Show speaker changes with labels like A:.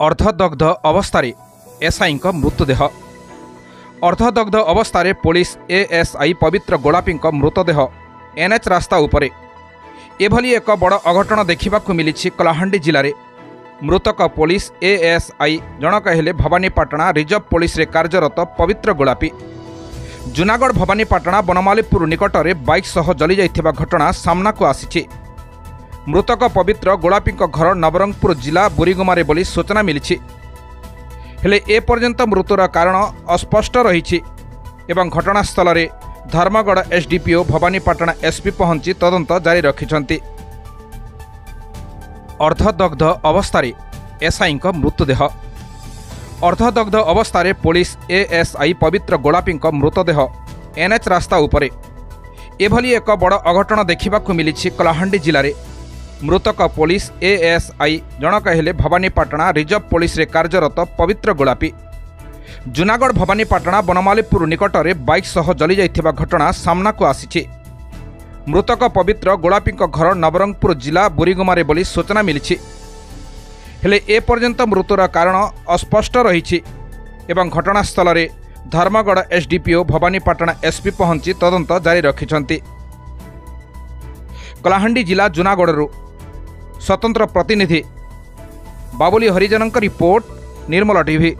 A: अर्धदग्ध अवस्था एसआई मृतदेह। अर्धदग्ध अवस्था पुलिस एएसआई पवित्र गोलापी मृतदेह एनएच रास्ता उपरे एभली एक बड़ अघटन देखा मिली कलाहांडी जिले में। मृतक पुलिस एएसआई जनक हेले भवानीपाटना रिजर्व पुलिस रे कार्यरत पवित्र गोलापी। जूनागढ़ भवानीपाटना बनमालीपुर निकट में बाइक सह जली जाइथिबा घटना सामना को आसी। मृतक पवित्र गोलापी घर नवरंगपुर जिला बुरीगुमारे बोली सूचना मिली। हेले एपर्यंत मृत्युर कारण अस्पष्ट रही एवं घटनास्थल में धर्मगढ़ एसडीपीओ भवानीपाटना एसपी पहुंची तदंत जारी रखिछंती। अर्धदग्ध अवस्था एसआई मृतदेह। अर्धदग्ध अवस्था पुलिस एएसआई पवित्र गोलापी मृतदेह एनएच रास्ता उपरे एभली एक बड़ अघटन देखा मिली कलाहांडी जिले में। मृतक पुलिस एएसआई जनक हेले भवानीपाटना रिजर्व पुलिस रे कार्यरत पवित्र गोलापी। जूनागढ़ भवानीपाटना बनमालीपुर निकट में बाइक सह जली जाइथिबा घटना सामना को आसी। मृतक पवित्र गोलापी घर नवरंगपुर जिला बुरीगुमारे बोली सूचना मिली। हेले एपर्यंत मृत्युर कारण अस्पष्ट रही एवं घटनास्थल में धर्मगढ़ एसडीपीओ भवानीपाटना एसपी पहुंची तदंत जारी रखिछंती। कलाहांडी जिला जूनागढ़ स्वतंत्र प्रतिनिधि बाबुली हरिजन रिपोर्ट निर्मल टीवी।